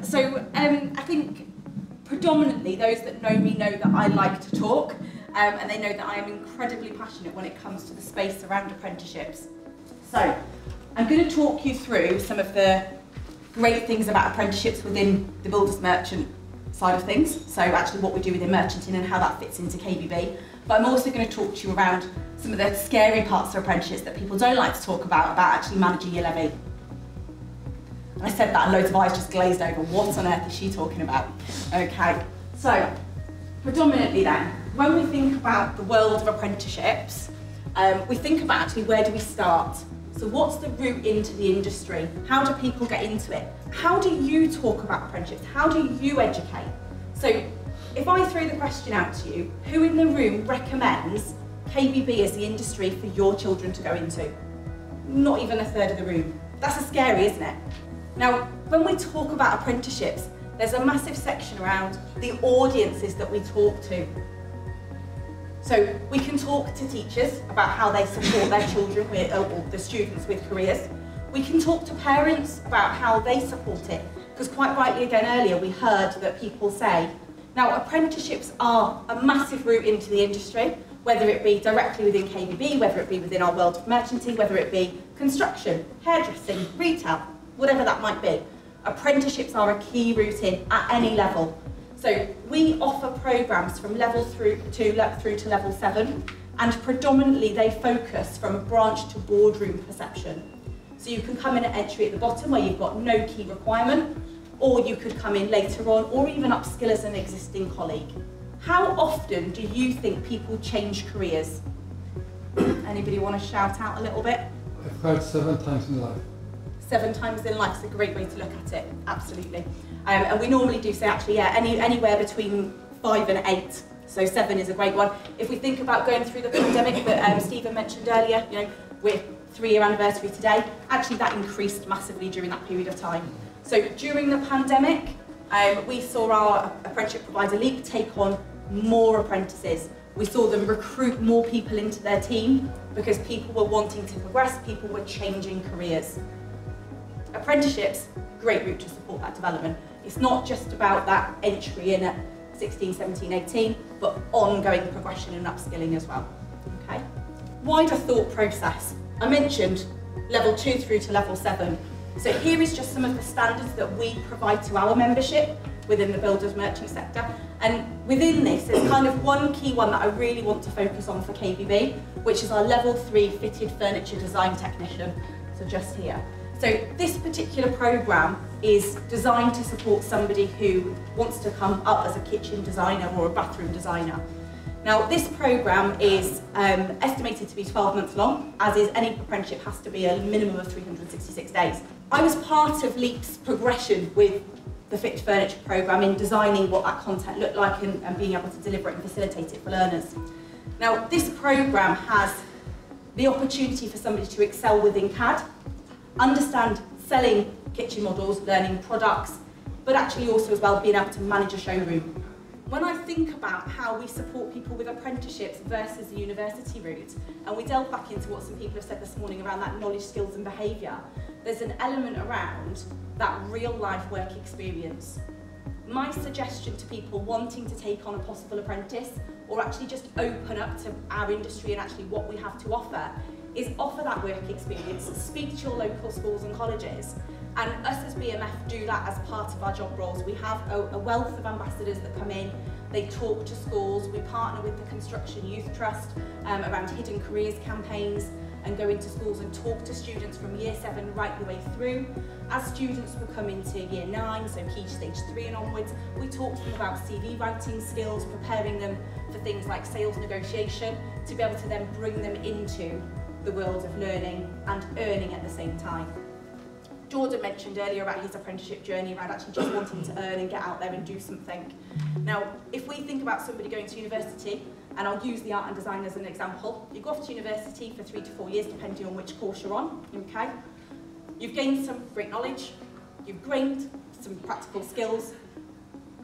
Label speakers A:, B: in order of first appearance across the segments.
A: I think predominantly those that know me know that I like to talk, and they know that I am incredibly passionate when it comes to the space around apprenticeships. So I'm going to talk you through some of the great things about apprenticeships within the builders merchant side of things, so actually what we do within merchanting and how that fits into KBB. But I'm also going to talk to you around some of the scary parts of apprenticeships that people don't like to talk about actually managing your levy. And I said that and loads of eyes just glazed over. What on earth is she talking about? Okay, so predominantly then, when we think about the world of apprenticeships, we think about actually where do we start? So what's the route into the industry? How do people get into it? How do you talk about apprenticeships? How do you educate? So if I throw the question out to you, who in the room recommends KBB as the industry for your children to go into? Not even a third of the room. That's scary, isn't it? Now, when we talk about apprenticeships, there's a massive section around the audiences that we talk to. So we can talk to teachers about how they support their children with, or the students with careers. We can talk to parents about how they support it, because quite rightly again earlier we heard that people say, now apprenticeships are a massive route into the industry, whether it be directly within KBB, whether it be within our world of merchanting, whether it be construction, hairdressing, retail, whatever that might be. Apprenticeships are a key route in at any level. So we offer programmes from level through to level 7, and predominantly they focus from a branch to boardroom perception. So you can come in at entry at the bottom where you've got no key requirement, or you could come in later on, or even upskill as an existing colleague. How often do you think people change careers? Anybody want to shout out a little bit?
B: I've heard 7 times in life.
A: 7 times in life is a great way to look at it, absolutely. And we normally do say actually, yeah, anywhere between 5 and 8. So 7 is a great one. If we think about going through the pandemic that Stephen mentioned earlier, you know, we're 3-year anniversary today, actually that increased massively during that period of time. So during the pandemic, we saw our apprenticeship provider LEAP take on more apprentices. We saw them recruit more people into their team because people were wanting to progress, people were changing careers. Apprenticeships, great route to support that development. It's not just about that entry in at 16, 17, 18, but ongoing progression and upskilling as well. Okay. Wider thought process. I mentioned level 2 through to level 7. So here is just some of the standards that we provide to our membership within the builders merchant sector. And within this, there's kind of one key one that I really want to focus on for KBB, which is our level 3 fitted furniture design technician. So just here. So this particular programme is designed to support somebody who wants to come up as a kitchen designer or a bathroom designer. Now this programme is estimated to be 12 months long, as is any apprenticeship has to be a minimum of 366 days. I was part of LEAP's progression with the Fit Furniture programme in designing what that content looked like and being able to deliver it and facilitate it for learners. Now this programme has the opportunity for somebody to excel within CAD, understand selling kitchen models, learning products, but actually also as well being able to manage a showroom. When I think about how we support people with apprenticeships versus the university route, and we delve back into what some people have said this morning around that knowledge, skills and behaviour, there's an element around that real life work experience. My suggestion to people wanting to take on a possible apprentice, or actually just open up to our industry and actually what we have to offer, is offer that work experience, speak to your local schools and colleges, and us as BMF do that as part of our job roles. We have a wealth of ambassadors that come in, they talk to schools, we partner with the Construction Youth Trust around hidden careers campaigns, and go into schools and talk to students from year 7 right the way through. As students will come into year 9, so key stage 3 and onwards, we talk to them about CV writing skills, preparing them for things like sales negotiation, to be able to then bring them into the world of learning and earning at the same time. Jordan mentioned earlier about his apprenticeship journey around actually just wanting to earn and get out there and do something. Now, if we think about somebody going to university, and I'll use the art and design as an example, you go off to university for 3 to 4 years depending on which course you're on, okay? You've gained some great knowledge, you've gained some practical skills.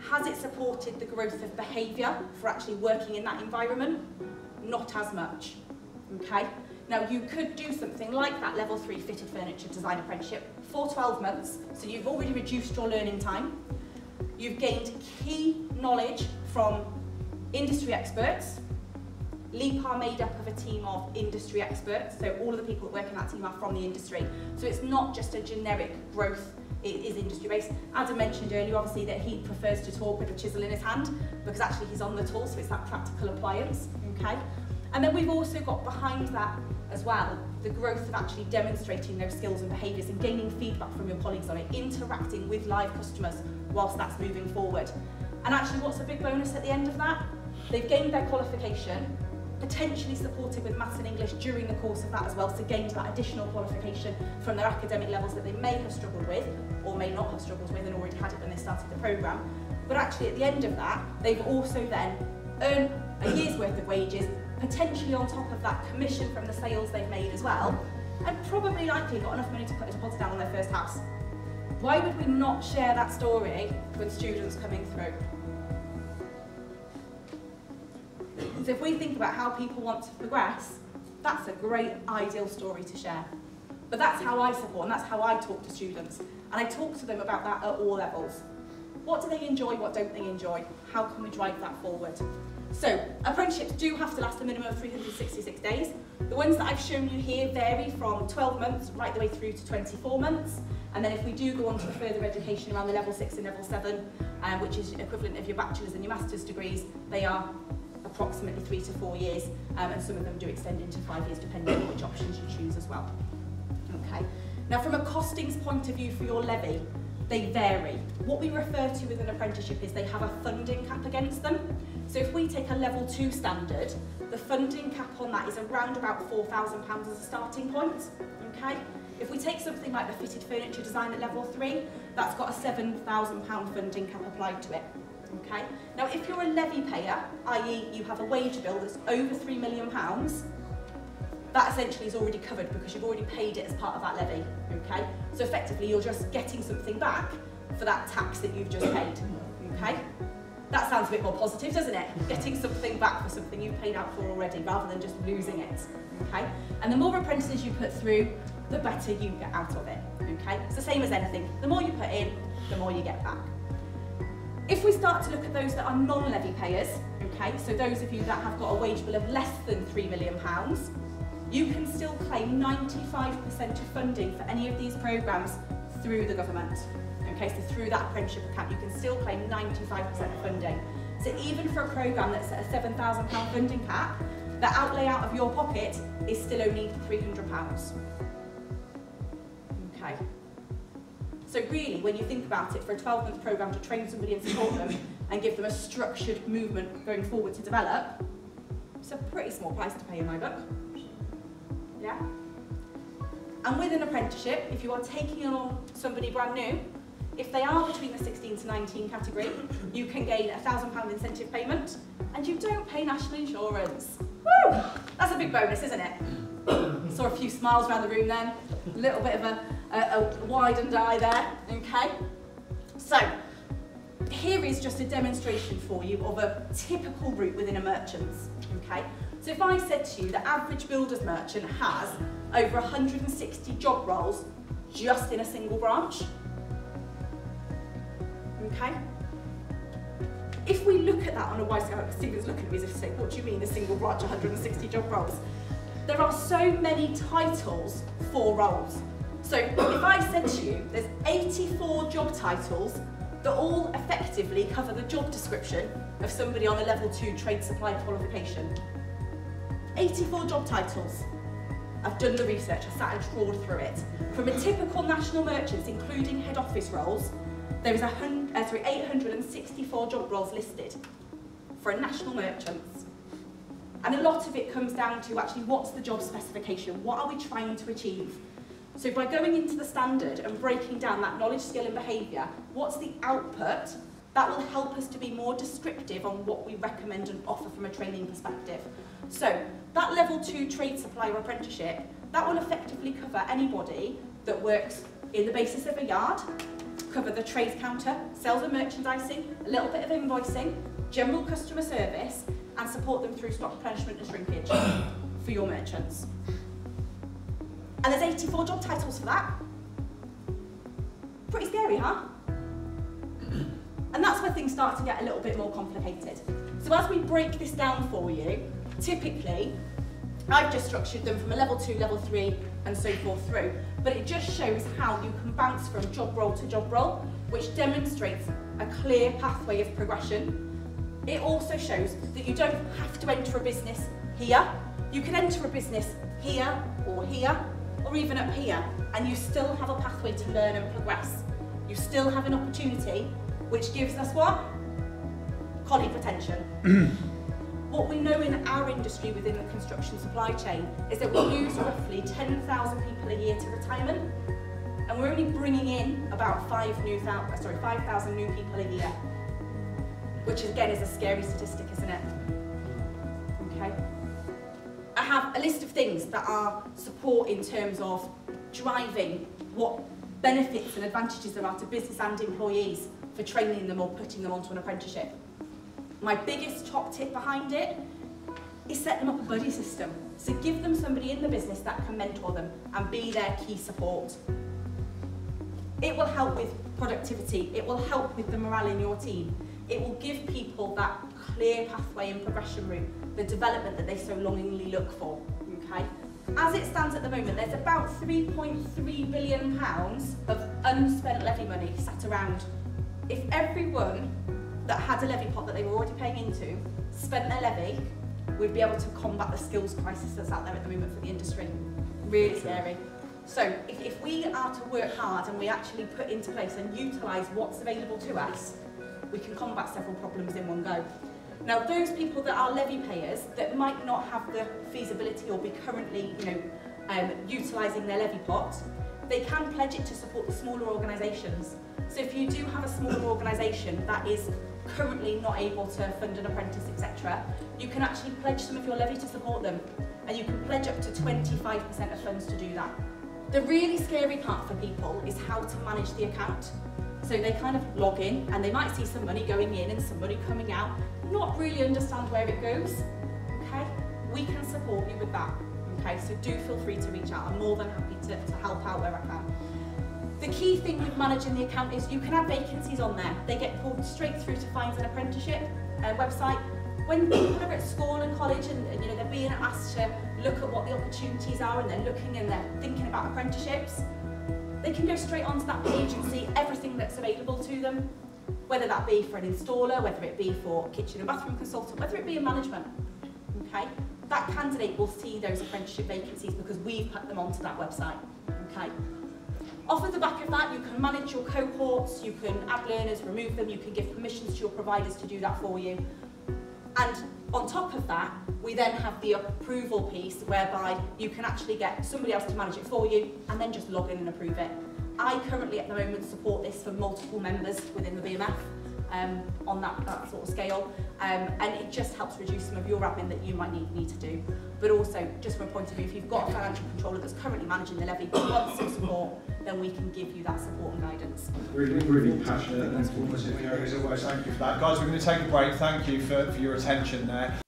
A: Has it supported the growth of behaviour for actually working in that environment? Not as much, okay? Now you could do something like that level 3 fitted furniture design apprenticeship for 12 months, so you've already reduced your learning time. You've gained key knowledge from industry experts. LEAP are made up of a team of industry experts, so all of the people that work in that team are from the industry. So it's not just a generic growth, it is industry based. Adam mentioned earlier obviously that he prefers to talk with a chisel in his hand because actually he's on the tool, so it's that practical appliance, okay? And then we've also got behind that as well the growth of actually demonstrating those skills and behaviours and gaining feedback from your colleagues on it, interacting with live customers whilst that's moving forward. And actually what's a big bonus at the end of that? They've gained their qualification, potentially supported with maths and English during the course of that as well, so gained that additional qualification from their academic levels that they may have struggled with or may not have struggled with and already had it when they started the programme. But actually at the end of that, they've also then earned a year's worth of wages, potentially on top of that commission from the sales they've made as well, and probably likely got enough money to put a deposit down on their first house. Why would we not share that story with students coming through? So if we think about how people want to progress, that's a great ideal story to share. But that's how I support and that's how I talk to students. And I talk to them about that at all levels. What do they enjoy, what don't they enjoy? How can we drive that forward? So apprenticeships do have to last a minimum of 366 days. The ones that I've shown you here vary from 12 months right the way through to 24 months. And then if we do go on to the further education around the level 6 and level 7, which is equivalent of your bachelor's and your master's degrees, they are approximately 3 to 4 years, and some of them do extend into 5 years depending on which options you choose as well. Okay. Now from a costings point of view for your levy, they vary. What we refer to with an apprenticeship is they have a funding cap against them. So if we take a level 2 standard, the funding cap on that is around about £4,000 as a starting point. Okay. If we take something like the fitted furniture design at level 3, that's got a £7,000 funding cap applied to it. Okay. Now if you're a levy payer, i.e. you have a wage bill that's over £3 million, that essentially is already covered because you've already paid it as part of that levy. Okay. So effectively you're just getting something back for that tax that you've just paid. Okay. That sounds a bit more positive, doesn't it? Getting something back for something you've paid out for already rather than just losing it. Okay. And the more apprentices you put through, the better you get out of it. Okay. It's the same as anything. The more you put in, the more you get back. If we start to look at those that are non-levy payers, okay, so those of you that have got a wage bill of less than £3 million, you can still claim 95% of funding for any of these programmes through the government. Okay, so through that apprenticeship account, you can still claim 95% of funding. So even for a programme that's at a £7,000 funding cap, the outlay out of your pocket is still only £300. Okay. So really, when you think about it, for a 12-month programme to train somebody and support them and give them a structured movement going forward to develop, it's a pretty small price to pay in my book. Yeah? And with an apprenticeship, if you are taking on somebody brand new, if they are between the 16 to 19 category, you can gain a £1,000 incentive payment and you don't pay national insurance. Woo! That's a big bonus, isn't it? Saw a few smiles around the room then, a little bit of a widened eye there, okay? So, here is just a demonstration for you of a typical route within a merchant's, okay? So if I said to you the average builder's merchant has over 160 job roles just in a single branch, okay? If we look at that on a wide scale, Stephen's looking at me as if to say, what do you mean a single branch, 160 job roles? There are so many titles for roles. So if I said to you, there's 84 job titles that all effectively cover the job description of somebody on a level 2 trade supply qualification. 84 job titles. I've done the research, I sat and trawled through it. From a typical national merchants, including head office roles, there is 864 job roles listed for a national merchants. And a lot of it comes down to actually what's the job specification, what are we trying to achieve? So by going into the standard and breaking down that knowledge, skill and behaviour, what's the output? That will help us to be more descriptive on what we recommend and offer from a training perspective. So that level 2 trade supplier apprenticeship, that will effectively cover anybody that works in the basis of a yard, cover the trades counter, sales and merchandising, a little bit of invoicing, general customer service, and support them through stock replenishment and shrinkage for your merchants. And there's 84 job titles for that. Pretty scary, huh? And that's where things start to get a little bit more complicated. So as we break this down for you, typically, I've just structured them from a level 2, level 3, and so forth through. But it just shows how you can bounce from job role to job role, which demonstrates a clear pathway of progression. It also shows that you don't have to enter a business here. You can enter a business here, or even up here, and you still have a pathway to learn and progress. You still have an opportunity, which gives us what? Colleague retention. What we know in our industry within the construction supply chain is that we lose roughly 10,000 people a year to retirement, and we're only bringing in about 5,000 new people a year, which again is a scary statistic, isn't it? Okay. I have a list of things that are support in terms of driving what benefits and advantages there are to business and employees for training them or putting them onto an apprenticeship. My biggest top tip behind it is set them up a buddy system. So give them somebody in the business that can mentor them and be their key support. It will help with productivity, it will help with the morale in your team. It will give people that clear pathway and progression route, the development that they so longingly look for, okay? As it stands at the moment, there's about £3.3 billion of unspent levy money sat around. If everyone that had a levy pot that they were already paying into spent their levy, we'd be able to combat the skills crisis that's out there at the moment for the industry. Really scary. So if we are to work hard and we actually put into place and utilise what's available to us, we can combat several problems in one go. Now, those people that are levy payers that might not have the feasibility or be currently, utilising their levy pot, they can pledge it to support the smaller organisations. So if you do have a smaller organisation that is currently not able to fund an apprentice, etc., you can actually pledge some of your levy to support them, and you can pledge up to 25% of funds to do that. The really scary part for people is how to manage the account. So they kind of log in and they might see some money going in and some money coming out, not really understand where it goes, okay? We can support you with that, okay? So do feel free to reach out. I'm more than happy to help out where I can. The key thing with managing the account is you can have vacancies on there. They get pulled straight through to Find an Apprenticeship website. When people are at school and college and they're being asked to look at what the opportunities are and they're looking and they're thinking about apprenticeships, they can go straight onto that page and see everything that's available to them, whether that be for an installer, whether it be for kitchen and bathroom consultant, whether it be in management, okay? That candidate will see those apprenticeship vacancies because we've put them onto that website, okay? Off of the back of that, you can manage your cohorts, you can add learners, remove them, you can give permissions to your providers to do that for you. And on top of that, we then have the approval piece whereby you can actually get somebody else to manage it for you and then just log in and approve it. I currently at the moment support this for multiple members within the BMF on that sort of scale, and it just helps reduce some of your admin that you might need to do. But also, just from a point of view, if you've got a financial controller that's currently managing the levy but wants some support, then we can give you that support and guidance.
C: Really passionate and informative, Kerry, as always. Thank you for that. Guys, we're going to take a break. Thank you for your attention there.